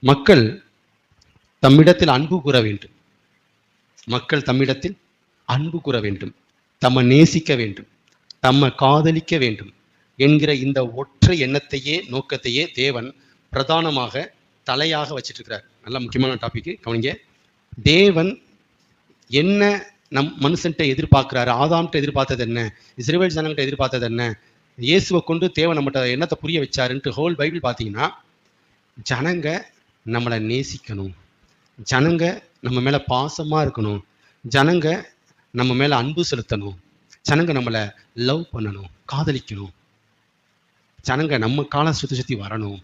மக்கள் தம்மிடத்தில் அன்பு கூற வேண்டும். மக்கள் தம்மிடத்தில் அன்பு கூற வேண்டும், தம்மை நேசிக்க வேண்டும், தம்மை காதலிக்க வேண்டும் என்கிற இந்த ஒற்றை எண்ணத்தையே நோக்கத்தையே தேவன் பிரதானமாக தலையாக வச்சிட்டு இருக்கிறார். நல்ல முக்கியமான டாபிக் கவனிங்க. தேவன் என்ன மனுஷன்ட்ட எதிர்பார்க்கிறாரு? ஆதாம்கிட்ட எதிர்பார்த்தது என்ன? இஸ்ரவேல் ஜனங்கிட்ட எதிர்பார்த்தது என்ன? இயேசுவை கொண்டு தேவன் நம்மகிட்ட என்னத்தை புரிய வச்சாருன்ட்டு ஹோல் பைபிள் பார்த்தீங்கன்னா, ஜனங்க நம்மளை நேசிக்கணும், ஜனங்க நம்ம மேலே பாசமாக இருக்கணும், ஜனங்க நம்ம மேலே அன்பு செலுத்தணும், ஜனங்க நம்மளை லவ் பண்ணணும், காதலிக்கணும், ஜனங்க நம்ம காலம் சுற்றி வரணும்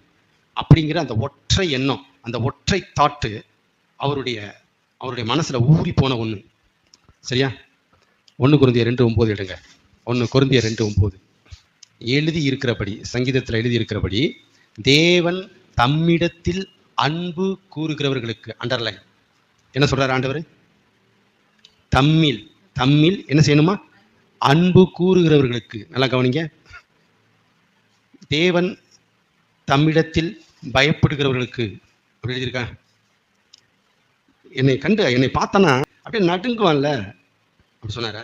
அப்படிங்கிற அந்த ஒற்றை எண்ணம், அந்த ஒற்றை தாட்டு அவருடைய மனசில் ஊறி போன ஒன்று. சரியா? 1 கொரிந்தியர் 2:9 எடுங்க. 1 கொரிந்தியர் 2:9 எழுதி இருக்கிறபடி, சங்கீதத்தில் எழுதி இருக்கிறபடி, தேவன் தம்மிடத்தில் அன்பு கூறுகிறவர்களுக்கு, அண்டர்லைன் என்ன சொல்றாரு ஆண்டவர்? தம்மில் என்ன செய்யணுமா? அன்பு கூறுகிறவர்களுக்கு. நல்லா கவனிங்க. தேவன் தம்மிடத்தில் பயப்படுகிறவர்களுக்கு அப்படி எழுதியிருக்காங்க. என்னை பார்த்தானா அப்படியே நடுங்குவான்ல அப்படி சொன்னார.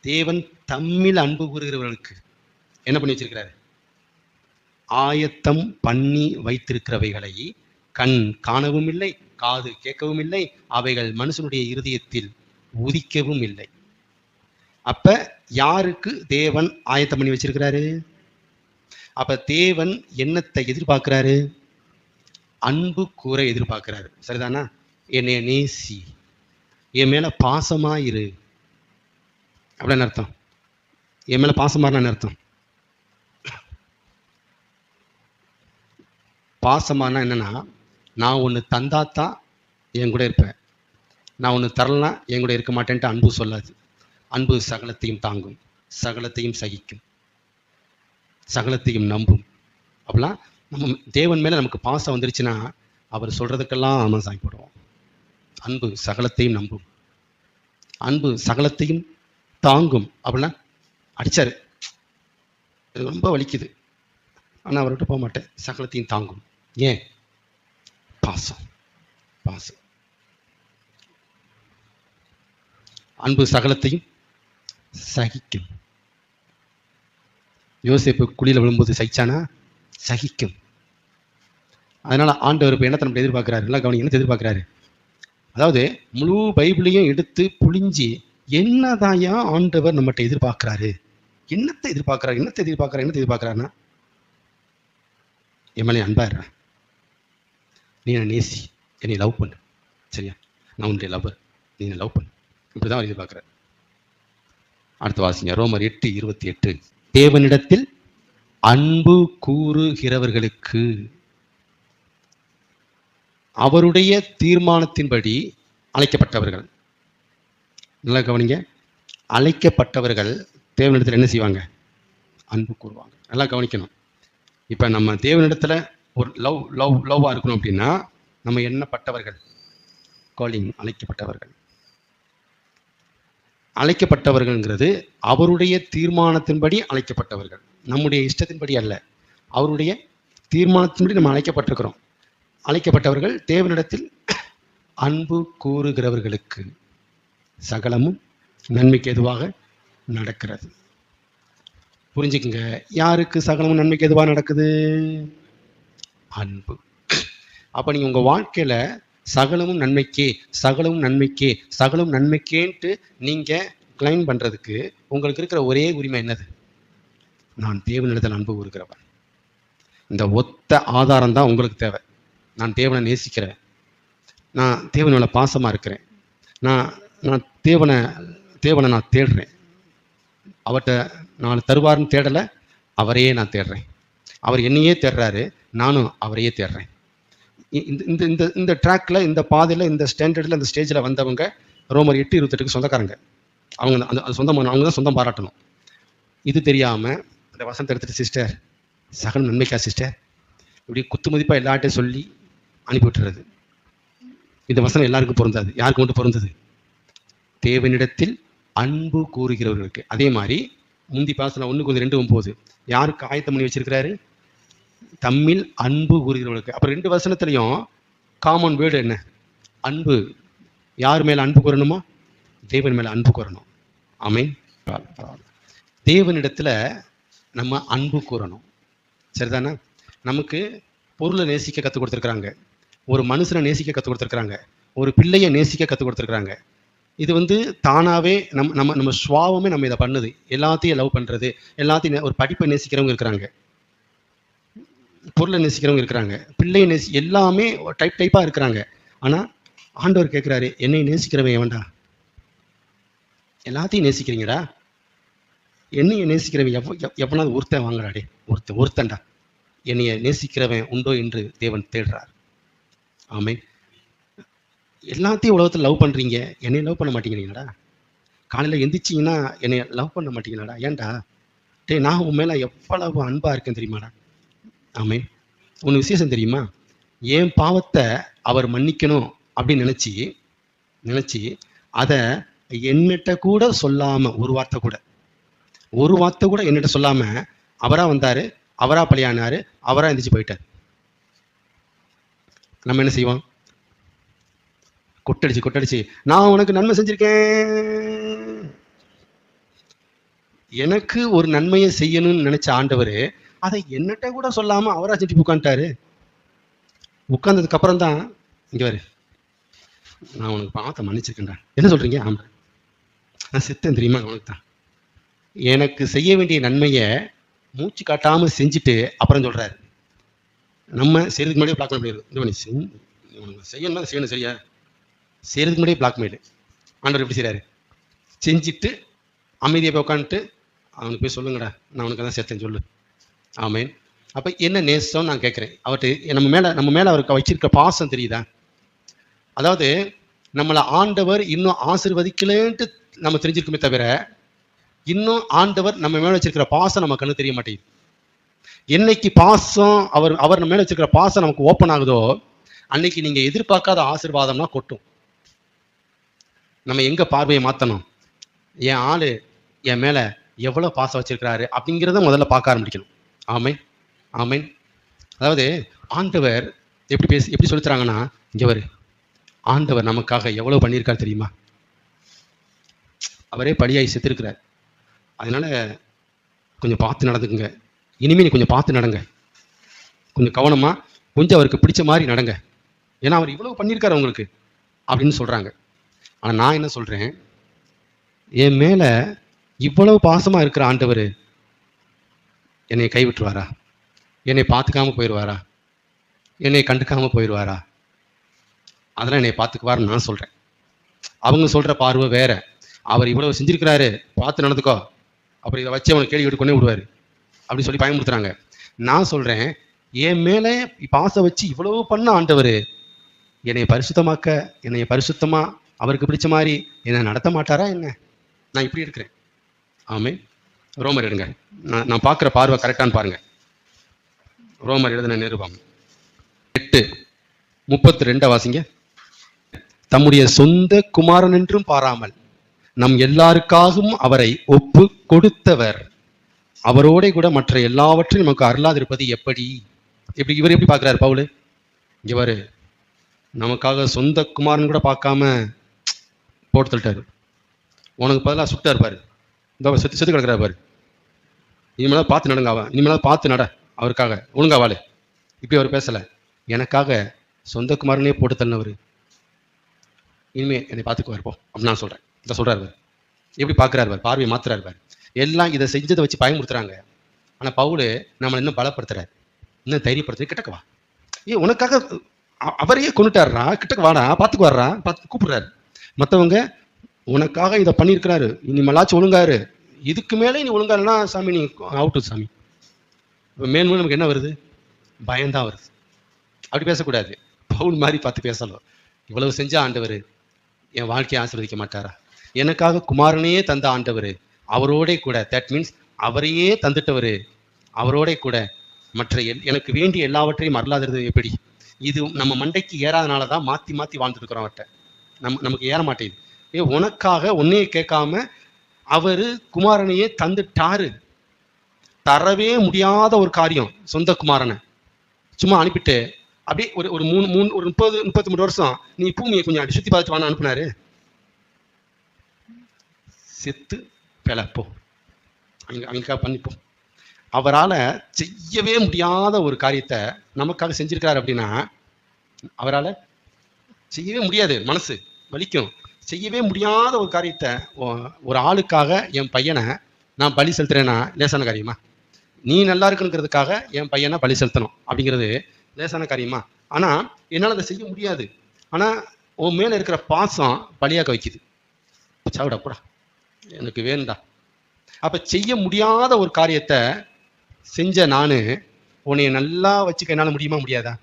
தேவன் தம்மில் அன்பு கூறுகிறவர்களுக்கு என்ன பண்ணி வச்சிருக்கிறாரு? ஆயத்தம் பண்ணி வைத்திருக்கிறவைகளை கண் காணவும் இல்லை, காது கேட்கவும் இல்லை, அவைகள் மனுஷனுடைய இருதயத்தில் உதிக்கவும் இல்லை. அப்ப யாருக்கு தேவன் ஆயத்தம் பண்ணி வச்சிருக்கிறாரு? அப்ப தேவன் என்னத்தை எதிர்பார்க்கிறாரு? அன்பு கூற எதிர்பார்க்கிறாரு. சரிதானா? என்னைய நேசி, என் மேல பாசமாயிரு அப்படின்னு அர்த்தம். என் மேல பாசமானு அர்த்தம். பாசமானா என்னன்னா, நான் ஒன்று தந்தாத்தான் என் கூட இருப்பேன், நான் ஒன்று தரலாம் என் கூட இருக்க மாட்டேன்ட்டு அன்பு சொல்லாது. அன்பு சகலத்தையும் தாங்கும், சகலத்தையும் சகிக்கும், சகலத்தையும் நம்பும். அப்படிலாம் நம்ம தேவன் மேலே நமக்கு பாசம் வந்துருச்சுன்னா அவர் சொல்கிறதுக்கெல்லாம் நம்ம சாமி போடுவோம். அன்பு சகலத்தையும் நம்பும், அன்பு சகலத்தையும் தாங்கும். அப்படிலாம் அடித்தார், இது ரொம்ப வலிக்குது, ஆனால் அவர்கிட்ட போக மாட்டேன். சகலத்தையும் தாங்கும். ஏன்? பாசம். பாசம். அன்பு சகலத்தையும் சகிக்கும். யோசேப்பு குழியில் விழும்போது சகிச்சானா? சகிக்கும். அதனால ஆண்டவர் இப்போ என்னத்தை நம்ம எதிர்பார்க்கிறாரு? எல்லாம் கவனி, என்னத்தை எதிர்பார்க்கிறாரு? அதாவது முழு பைபிளையும் எடுத்து புளிஞ்சி என்னதாயா ஆண்டவர் நம்மகிட்ட எதிர்பார்க்கிறாரு? என்னத்தை எதிர்பார்க்கிறாருன்னா, என் மேலே அன்பாயிர, நீ என்னை நேசி, என்னை லவ் பண்ணு. சரியா? நான் உன்னுடைய லவ்வர், நீ என்னை லவ் பண்ணு. இப்படிதான் அவர் எதிர்பார்க்கிறார். அடுத்து வாசிங்க, ரோமர் 8:28. தேவனிடத்தில் அன்பு கூறுகிறவர்களுக்கு அவருடைய தீர்மானத்தின்படி அழைக்கப்பட்டவர்கள். நல்லா கவனிங்க. அழைக்கப்பட்டவர்கள் தேவனிடத்தில் என்ன செய்வாங்க? அன்பு கூறுவாங்க. நல்லா கவனிக்கணும். இப்போ நம்ம தேவனிடத்தில் ஒரு லவ்வாக இருக்கணும் அப்படின்னா நம்ம என்னப்பட்டவர்கள்? காலிங், அழைக்கப்பட்டவர்கள். அழைக்கப்பட்டவர்கள்ங்கிறது அவருடைய தீர்மானத்தின்படி அழைக்கப்பட்டவர்கள், நம்முடைய இஷ்டத்தின்படி அல்ல. அவருடைய தீர்மானத்தின்படி நம்ம அழைக்கப்பட்டிருக்கிறோம். அழைக்கப்பட்டவர்கள் தேவனிடத்தில் அன்பு கூறுகிறவர்களுக்கு சகலமும் நன்மைக்கு எதுவாக நடக்கிறது. புரிஞ்சுக்குங்க, யாருக்கு சகலமும் நன்மைக்கு எதுவாக நடக்குது? அன்பு. அப்போ நீங்கள் உங்கள் வாழ்க்கையில் சகலமும் நன்மைக்கே, சகலமும் நன்மைக்கே, சகலமும் நன்மைக்கேன்ட்டு நீங்கள் கிளைம் பண்ணுறதுக்கு உங்களுக்கு இருக்கிற ஒரே உரிமை என்னது? நான் தேவனிடத்தில் அன்பு கூறுகிறவன். இந்த ஒத்த ஆதாரம் தான் உங்களுக்கு தேவை. நான் தேவனை நேசிக்கிறேன், நான் தேவனோட பாசமாக இருக்கிறேன், நான் தேவனை நான் தேடுறேன், அவர்கிட்ட நான் தருவார்னு தேடலை, அவரையே நான் தேடுறேன். அவர் என்னையே தேடுறாரு, நானும் அவரையே தேடுறேன். இந்த இந்த இந்த ட்ராக்கில், இந்த பாதையில், இந்த ஸ்டாண்டர்டில், இந்த ஸ்டேஜில் வந்தவங்க ரோமர் 8:28 சொந்தக்காரங்க. அவங்க அந்த சொந்தமான, அவங்க தான் சொந்தம் பாராட்டணும். இது தெரியாமல் இந்த வசனத்தை எடுத்துகிட்டு, சிஸ்டர் சகலம் நன்மைக்கா சிஸ்டர், இப்படி குத்து மதிப்பாக எல்லார்ட்டையும் சொல்லி அனுப்பி விட்டுறது. இந்த வசனம் எல்லாருக்கும் பொருந்தாது. யாருக்கு மட்டும் பொருந்தது? தேவனிடத்தில் அன்பு கூறுகிறவர்களுக்கு. அதே மாதிரி முந்தி பாசனம் 1 Corinthians 2:9 யாருக்கு ஆயத்தம் பண்ணி வச்சிருக்கிறாரு? தம்மில் அன்பு கூறுகிறவர்களுக்கு. அப்ப 2 வசனத்திலையும் காமன் வேர்டு என்ன? அன்பு. யார் மேல அன்பு கூறணுமா? தேவன் மேல அன்பு கூறணும். ஆமென். தேவனிடத்துல நம்ம அன்பு கூறணும். சரிதானே? நமக்கு பொருளை நேசிக்க கற்றுக் கொடுத்துருக்குறாங்க, ஒரு மனுஷனை நேசிக்க கற்றுக் கொடுத்துருக்குறாங்க, ஒரு பிள்ளையை நேசிக்க கற்றுக் கொடுத்துருக்குறாங்க. இது தானாகவே நம்ம சுவாவமே நம்ம இதை பண்ணுது. எல்லாத்தையும் லவ் பண்ணுறது, எல்லாத்தையும் ஒரு படிப்பை நேசிக்கிறவங்க இருக்கிறாங்க, பொருளை நேசிக்கிறவங்க இருக்கிறாங்க, பிள்ளையை எல்லாமே டைப்பாக இருக்கிறாங்க. ஆனால் ஆண்டவர் கேட்குறாரு, என்னை நேசிக்கிறவன் எவன்டா? எல்லாத்தையும் நேசிக்கிறீங்கடா, என்னைய நேசிக்கிறவன் எவனாவது ஒருத்தன் வாங்குறாடே, ஒருத்தன்டா. என்னைய நேசிக்கிறவன் உண்டோ என்று தேவன் தேடுறார். ஆமென். எல்லாத்தையும் உலகத்தில் லவ் பண்ணுறீங்க, என்னை லவ் பண்ண மாட்டேங்கிறீங்கடா. காலையில் எந்திரிச்சிங்கன்னா என்னை லவ் பண்ண மாட்டீங்களாடா? ஏன்டா? நான் உன் மேலே எவ்வளவு அன்பாக இருக்கேன் தெரியுமாடா? ஆமென். ஒன்று விசேஷம் தெரியுமா? என் பாவத்தை அவர் மன்னிக்கணும் அப்படின்னு நினச்சி அதை என்னிட்ட கூட சொல்லாமல், ஒரு வார்த்தை கூட என்னிட்ட சொல்லாமல் அவராக வந்தார், அவராக பலியானார், அவராக எந்திரிச்சு போயிட்டார். நம்ம என்ன செய்வோம்? கொட்டடிச்சு நான் உனக்கு நன்மை செஞ்சிருக்கேன். எனக்கு ஒரு நன்மையை செய்யணும்னு நினைச்ச ஆண்டவர் அதை என்னட்ட கூட சொல்லாம அவரா செஞ்சு உட்காந்துட்டாரு. உட்கார்ந்ததுக்கு அப்புறம் தான், இங்க வரு, நான் உனக்கு பார்த்த மன்னிச்சிருக்கேன்டா. என்ன சொல்றீங்க? ஆமா, நான் செத்தேன் தெரியுமா உனக்கு தான். எனக்கு செய்ய வேண்டிய நன்மையை மூச்சு காட்டாம செஞ்சுட்டு அப்புறம் சொல்றாரு. நம்ம செய்யறதுக்கு முன்னாடியே பிளாக் பண்ணிடுது. செய்யணும் சரியா? செய்யறதுக்கு முன்னாடியே பிளாக்மெயில். ஆண்டவர் எப்படி செய்யறாரு? செஞ்சுட்டு அமைதியை போய் உட்காந்துட்டு, அவனுக்கு போய் சொல்லுங்கடா, நான் உனக்கு தான் சேர்த்தேன் சொல்லு. ஆமேன். அப்போ என்ன நேசம் நான் கேட்குறேன் அவர்கிட்ட. நம்ம மேலே அவருக்கு வச்சிருக்க பாசம் தெரியுதா? அதாவது நம்மளை ஆண்டவர் இன்னும் ஆசீர்வதிக்கலன்ட்டு நம்ம தெரிஞ்சிருக்குமே தவிர, இன்னும் ஆண்டவர் நம்ம மேலே வச்சிருக்கிற பாசம் நம்ம கண்ணு தெரிய மாட்டேங்குது. என்னைக்கு பாசம் அவர் நம்ம மேலே வச்சிருக்கிற பாசம் நமக்கு ஓப்பன் ஆகுதோ, அன்னைக்கு நீங்கள் எதிர்பார்க்காத ஆசீர்வாதம்னா கொட்டும். நம்ம எங்கே பார்வையை மாற்றணும்? என் ஆள் என் மேலே எவ்வளோ பாசம் வச்சிருக்கிறாரு அப்படிங்கிறத முதல்ல பார்க்க ஆரம்பிக்கணும். ஆமென், ஆமென். அதாவது ஆண்டவர் எப்படி சொல்லித்தராங்கன்னா, இங்கே வரு, ஆண்டவர் நமக்காக எவ்வளோ பண்ணியிருக்காரு தெரியுமா? அவரே பலியாகி செத்துருக்கிறார். அதனால கொஞ்சம் பார்த்து நடந்துக்குங்க. இனிமேல் நீ கொஞ்சம் பார்த்து நடங்க, கொஞ்சம் கவனமாக, கொஞ்சம் அவருக்கு பிடிச்ச மாதிரி நடங்க. ஏன்னா அவர் இவ்வளவு பண்ணியிருக்காரு உங்களுக்கு அப்படின்னு சொல்கிறாங்க. ஆனால் நான் என்ன சொல்கிறேன், என் மேலே இவ்வளவு பாசமாக இருக்கிற ஆண்டவர் என்னை கைவிட்டுருவாரா? என்னை பார்த்துக்காம போயிடுவாரா? என்னை கண்டுக்காம போயிடுவாரா? அதெல்லாம் என்னை பார்த்துக்குவாருன்னு நான் சொல்கிறேன். அவங்க சொல்கிற பார்வை வேற. அவர் இவ்வளவு செஞ்சிருக்கிறாரு, பார்த்து நடந்துக்கோ, அப்புறம் இதை வச்சு அவனை கேள்வி கொண்டே விடுவார் அப்படின்னு சொல்லி பயமுறுத்துறாங்க. நான் சொல்கிறேன், என் மேலே பாசம் வச்சு இவ்வளவு பண்ண ஆண்டவர் என்னை பரிசுத்தமாக அவருக்கு பிடிச்ச மாதிரி என்னை நடத்த மாட்டாரா என்ன? நான் இப்படி இருக்கிறேன். ஆமென். ரோமர் எடுங்க. நான் பார்க்குற பார்வை கரெக்டானு பாருங்க. ரோமர் எழுதின நிருபம் 8:32 வாசிங்க. தம்முடைய சொந்த குமாரன் என்றும் பாராமல் நம் எல்லாருக்காகவும் அவரை ஒப்பு கொடுத்தவர் அவரோட கூட மற்ற எல்லாவற்றையும் நமக்கு அருளாதிருப்பது எப்படி? இவர் எப்படி பார்க்குறாரு பவுல்? இங்கே வரு, நமக்காக சொந்த குமாரன் கூட பார்க்காம போட்டு தள்ளிட்டாரு. உனக்கு பதிலாக சுட்டா இருப்பாரு, இந்த செத்து கிடக்குறாரு பாரு. இனிமேலாவது பார்த்து நடங்க, இனிமேலாவது பார்த்து நட, அவருக்காக ஒழுங்கா வாழு. இப்படி அவர் பேசலை. எனக்காக சொந்த குமாரனே போட்டு தள்ளினவர் இனிமே என்னை பார்த்துக்குவார் போ அப்படின்னு நான் சொல்கிறேன். இதை சொல்கிறார் பார், எப்படி பார்க்குறாரு பார், பார்வையை மாத்துறாரு பார். எல்லாம் இதை செஞ்சதை வச்சு பயமுறுத்துறாங்க. ஆனால் பவுல் நம்மளை இன்னும் பலப்படுத்துறாரு, இன்னும் தைரியப்படுத்துறது. கிட்டக்கு வா, உனக்காக அவரையே கொண்டுட்டாருடா, கிட்டக்கு வாடா, பார்த்துக்கு வர்றா, கூப்பிடுறாரு. மற்றவங்க உனக்காக இதை பண்ணியிருக்கிறாரு, இனிமேலாச்சும் ஒழுங்காரு, இதுக்கு மேலே நீ ஒழுங்காருன்னா சாமி நீ அவுட்டு சாமி. இப்போ மேலும் நமக்கு என்ன வருது? பயம்தான் வருது. அப்படி பேசக்கூடாது. பவுல் மாதிரி பார்த்து பேசலாம். இவ்வளவு செஞ்ச ஆண்டவர் என் வாழ்க்கையை ஆசீர்வதிக்க மாட்டாரா? எனக்காக குமாரனையே தந்த ஆண்டவர் அவரோட கூட, தட் மீன்ஸ் அவரையே தந்துட்டவர் அவரோட கூட மற்ற எனக்கு வேண்டிய எல்லாவற்றையும் அருளாதது எப்படி? இது நம்ம மண்டைக்கு ஏறாதனால தான் மாற்றி வாழ்ந்துட்டு இருக்கிறோம். அவர்கிட்ட நமக்கு ஏற மாட்டேங்குது. உனக்காக ஒன்னையே கேட்காம அவர் குமாரனையே தந்துட்டாரு. தரவே முடியாத ஒரு காரியம் சொந்த குமாரனை. சும்மா அனுப்பிட்டு அப்படியே ஒரு ஒரு 33 வருஷம் நீ பூமியை கொஞ்சம் அப்படி சுத்தி பார்த்துட்டு வான்னு அனுப்புனாரு. செத்து பிழப்போ அங்க பண்ணிப்போம். அவரால் செய்யவே முடியாத ஒரு காரியத்தை நமக்காக செஞ்சிருக்கிறார் அப்படின்னா, அவரால் செய்யவே முடியாது, மனசு வலிக்கும். செய்யவே முடியாத ஒரு காரியத்தை ஒரு ஆளுக்காக என் பையனை நான் பலி செலுத்துறேன்னா லேசான காரியமா? நீ நல்லா இருக்குங்கிறதுக்காக என் பையனை பலி செலுத்தணும் அப்படிங்கிறது லேசான காரியமா? ஆனா என்னால் அதை செய்ய முடியாது. ஆனா உன் மேல இருக்கிற பாசம் பலியாக்க வைக்குது. சாவிடப்படா, எனக்கு வேணும்டா. அப்ப செய்ய முடியாத ஒரு காரியத்தை செஞ்ச நானு உன்னைய நல்லா வச்சுக்க என்னால முடியுமா முடியாதா?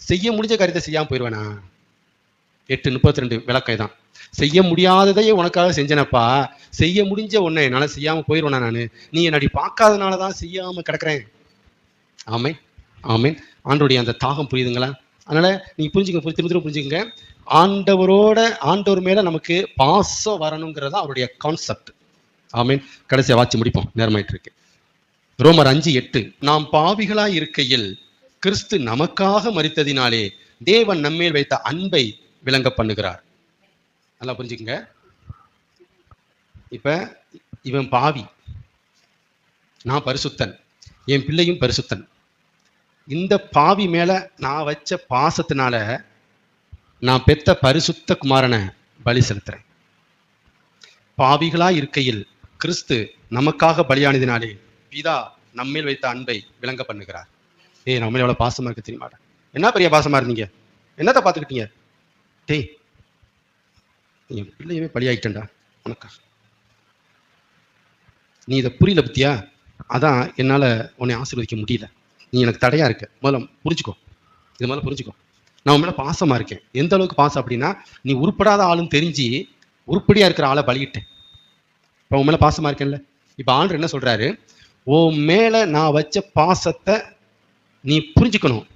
செய்ய முடிஞ்ச காரியத்தை செய்யாம போயிடுவேனா? 8:32 விளக்கம் தான். செய்ய முடியாததையே உனக்காக செஞ்சனப்பா, செய்ய முடிஞ்ச உன்னை என்னால செய்யாம போயிடுவேனா நானு? நீ என்னடி பார்க்காதனாலதான் செய்யாம கிடக்குறேன். ஆமேன், ஆமேன். ஆண்டோடைய அந்த தாகம் புரியுதுங்களா? அதனால நீங்க புரிஞ்சுக்க, திரும்ப புரிஞ்சுக்கங்க. ஆண்டவர் மேல நமக்கு பாசம் வரணுங்கிறதா அவருடைய கான்செப்ட். ஆமேன். கடைசியா வாட்சி முடிப்போம், நேரமாயிட்டு இருக்கு. ரோமர் 5:8, நாம் பாவிகளாய் இருக்கையில் கிறிஸ்து நமக்காக மரித்ததினாலே தேவன் நம்மேல் வைத்த அன்பை விளங்க பண்ணுகிறார். நல்லா புரிஞ்சுக்கங்க. இப்ப இவன் பாவி, நான் பரிசுத்தன், என் பிள்ளையும் பரிசுத்தன். இந்த பாவி மேல நான் வச்ச பாசத்தினால நான் பெத்த பரிசுத்த குமாரனை பலி செலுத்துறேன். பாவிகளாய் இருக்கையில் கிறிஸ்து நமக்காக பலியானதினாலே பிதா நம்மேல் வைத்த அன்பை விளங்க பண்ணுகிறார். நம்ம எவ்வளவு பாசமா இருக்கு தெரியுமா? என்ன பெரிய பாசமா இருந்தீங்க, என்னத்த பார்த்துக்கிட்டீங்க? டேய், என் பிள்ளையவே பலியாயிட்டேன்டா உனக்கா. நீ இதை புரியல பத்தியா? அதான் என்னால உன்னை ஆசீர்வதிக்க முடியல. நீ எனக்கு தடையா இருக்க. முதல்ல புரிஞ்சுக்கோ, இது முதல்ல புரிஞ்சுக்கோ. நான் உன் மேல பாசமா இருக்கேன். எந்த அளவுக்கு பாசம் அப்படின்னா, நீ உருப்படாத ஆளுன்னு தெரிஞ்சு உருப்படியா இருக்கிற ஆளை பலியிட்டேன். இப்போ உன் மேல பாசமா இருக்கேன்ல. இப்ப ஆண்டவர் என்ன சொல்றாரு? உன் மேல நான் வச்ச பாசத்தை நீ புரிஞ்சுக்கணும்.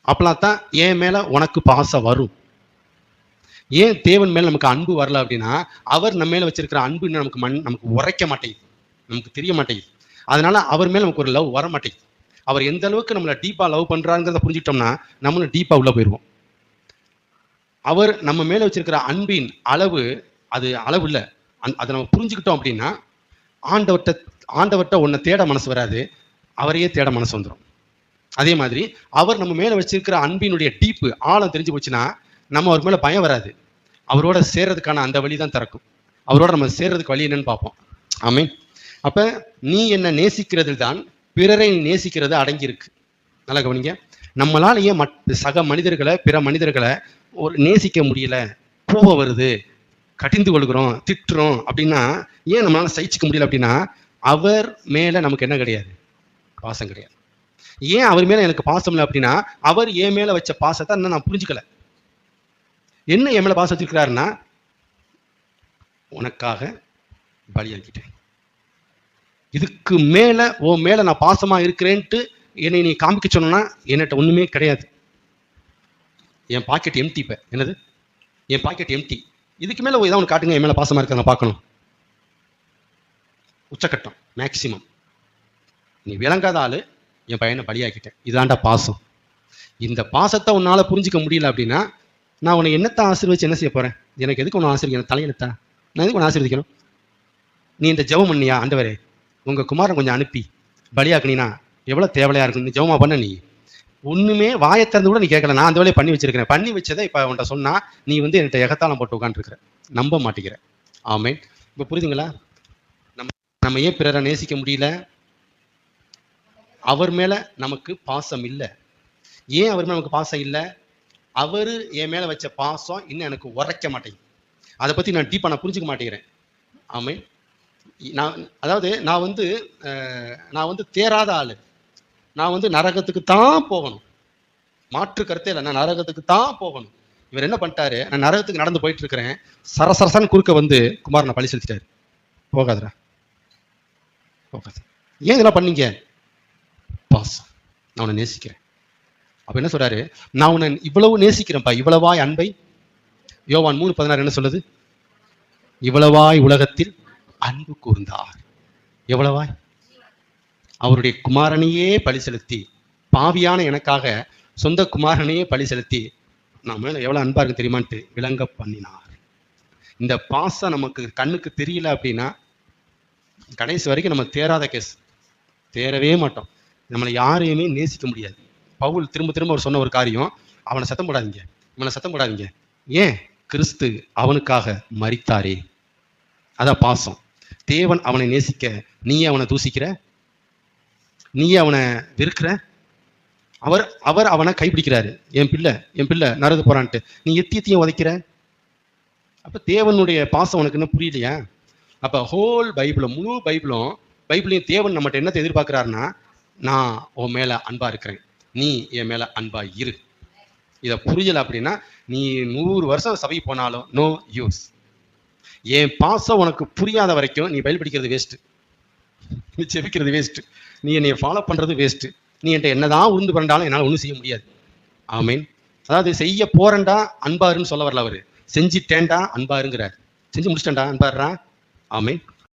அப்பலாம் தான் என் மேல உனக்கு பாசம் வரும். ஏன் தேவன் மேல நமக்கு அன்பு வரல அப்படின்னா, அவர் நம்ம மேல வச்சிருக்கிற அன்பு நமக்கு உரைக்க மாட்டேங்குது, நமக்கு தெரிய மாட்டேங்குது. அதனால அவர் மேல நமக்கு ஒரு லவ் வர மாட்டேங்குது. அவர் எந்த அளவுக்கு நம்மளை டீப்பா லவ் பண்றாங்கிறத புரிஞ்சுக்கிட்டோம்னா நம்மளும் டீப்பா உள்ள போயிடுவோம். அவர் நம்ம மேல வச்சிருக்கிற அன்பின் அளவு, அது அளவு இல்லை. அதை நம்ம புரிஞ்சுக்கிட்டோம் அப்படின்னா ஆண்டவர்கிட்ட உன்னை தேட மனசு வராது, அவரையே தேட மனசு வந்துடும். அதே மாதிரி அவர் நம்ம மேல வச்சிருக்கிற அன்பினுடைய டீப்பு ஆழம் தெரிஞ்சு போச்சுன்னா நம்ம அவர் மேல பயம் வராது. அவரோட சேர்றதுக்கான அந்த வழி தான் திறக்கும். அவரோட நம்ம சேர்றதுக்கு வழி என்னன்னு பார்ப்போம். ஆமீன். அப்ப நீ என்ன நேசிக்கிறதில் தான் பிறரை நேசிக்கிறது அடங்கி இருக்கு. நல்லா கவனிங்க. நம்மளால ஏன் சக மனிதர்களை, பிற மனிதர்களை ஒரு நேசிக்க முடியல, கோபம் வருது, கடிந்து கொள்கிறோம், திட்டுறோம் அப்படின்னா, ஏன் நம்மளால சகிச்சுக்க முடியல அப்படின்னா, அவர் மேல நமக்கு என்ன கிடையாது? பாசம் கிடையாது. ஏன் அவர் மேல எனக்கு பாசம் இல்லை அப்படின்னா, அவர் என் மேல வச்ச பாசத்தை இன்னும் நான் புரிஞ்சுக்கல. என்ன என் மேல பாசம் வச்சிருக்கிறாருன்னா, உனக்காக பலியாக்கிட்டேன். இதுக்கு மேல உன் மேல நான் பாசமா இருக்கிறேன்ட்டு என்னை நீ காமிக்க சொன்னா என்கிட்ட ஒண்ணுமே கிடையாது. என் பாக்கெட் எம்டி. இப்ப என்னது? என் பாக்கெட் எம்டி. இதுக்கு மேல ஏதாவது ஒன்று காட்டுங்க, என் மேல பாசமா இருக்க நான் பார்க்கணும். உச்சக்கட்டம், மேக்சிமம். நீ விளங்காத ஆளு, என் பையனை பலியாக்கிட்டேன், இதாண்டா பாசம். இந்த பாசத்தை உன்னால புரிஞ்சிக்க முடியல அப்படின்னா, நான் உன்னை என்னத்தை ஆசீர்வதிச்சு என்ன செய்ய போறேன்? எனக்கு எதுக்கு உன்னை ஆசீர்வதிக்கணும்? தலையெழுத்தா? நான் எதுக்கு உன்னை ஆசீர்வதிக்கணும்? நீ இந்த ஜெபம் பண்ணியா? ஆண்டவரே, உங்க குமாரன் கொஞ்சம் அனுப்பி பலியாக்குனீனா எவ்வளவு தேவையா இருக்குன்னு ஜெபமா பண்ண. நீ ஒண்ணுமே வாயை திறந்து கூட நீ கேட்கல. நான் அந்த வேலையை பண்ணி வச்சிருக்கிறேன். பண்ணி வச்சதை இப்ப உன்ட்ட சொன்னா நீ வந்து என்கிட்ட எகத்தாளம் போட்டு உட்காந்துருக்கிற, நம்ப மாட்டேங்கிற. ஆமேன். இப்ப புரியுதுங்களா? நம்ம ஏன் பிறரை நேசிக்க முடியல? அவர் மேல நமக்கு பாசம் இல்லை. ஏன் அவர் மேல நமக்கு பாசம் இல்லை? அவரு என் மேல வச்ச பாசம் இன்னும் எனக்கு உரைக்க மாட்டேங்குது. அதை பத்தி நான் டீப்பா நான் புரிஞ்சுக்க மாட்டேங்கிறேன். ஆமேன். நான் வந்து தேராத ஆளு. நான் வந்து நரகத்துக்கு தான் போகணும், மாற்று கருத்தே இல்லை. நான் நரகத்துக்கு தான் போகணும். இவர் என்ன பண்ணிட்டாரு? நான் நரகத்துக்கு நடந்து போயிட்டு இருக்கிறேன், சரசரசன் குறுக்க வந்து குமாரனை பலி செலுத்திட்டாரு. போகாதரா, போகாது. ஏன் இதெல்லாம் பண்ணீங்க? பாசம். நான் உன்னை நேசிக்கிறேன். அப்ப என்ன சொல்றாரு? நான் உன்னை இவ்வளவு நேசிக்கிறேன்ப்பா, இவ்வளவாய் அன்பை. யோவான் 3:16 என்ன சொல்லுது? இவ்வளவாய் உலகத்தில் அன்பு கூர்ந்தார். எவ்வளவாய்? அவருடைய குமாரனையே பலி செலுத்தி பாவியான எனக்காக சொந்த குமாரனையே பலி செலுத்தி நான் மேல எவ்வளவு அன்பா இருக்கு தெரியுமான்ட்டு விளங்க பண்ணினார். இந்த பாசம் நமக்கு கண்ணுக்கு தெரியல அப்படின்னா கடைசி வரைக்கும் நம்ம தேராத கேஸ், தேரவே மாட்டோம். நம்மளை யாரையுமே நேசிக்க முடியாது. பவுல் திரும்ப திரும்ப அவர் சொன்ன ஒரு காரியம், அவனை சத்தம் போடாதீங்க, இவனை சத்தம் போடாதீங்க. ஏன்? கிறிஸ்து அவனுக்காக மரித்தாரே. அதான் பாசம். தேவன் அவனை நேசிக்க நீயே அவனை தூசிக்கிற, நீயே அவனை வெறுக்கிற. அவர் அவனை கைப்பிடிக்கிறாரு. என் பிள்ளை நரது போறான்ட்டு நீ எத்தியத்தையும் உதைக்கிற. அப்ப தேவனுடைய பாசம் உனக்கு என்ன புரியலையா? அப்ப ஹோல் பைபிளும், முழு பைபிளையும் தேவன் நம்மகிட்ட என்னத்தை எதிர்பார்க்கிறாருன்னா, நான் உன் மேல அன்பா இருக்கிறேன், நீ என் மேல அன்பா இரு. இதை புரியல அப்படின்னா நீ 100 வருஷம் சபைக்கு போனாலும் நோ யூஸ். என் பாசம் உனக்கு புரியாத வரைக்கும் நீ பைபிள் படிக்கிறது வேஸ்ட், நீ செபிக்கிறது வேஸ்ட், நீ என்னை ஃபாலோ பண்றது வேஸ்ட். நீ என்கிட்ட என்னதான் உருந்து பண்ணாலும் என்னால் ஒன்றும் செய்ய முடியாது. ஆமீன். அதாவது செய்ய போறேன்டா அன்பாருன்னு சொல்ல வரல அவரு, செஞ்சுட்டேன்டா அன்பாருங்கிறார். செஞ்சு முடிச்சிட்டேன்டா அன்பாருறா. ஆமீன்.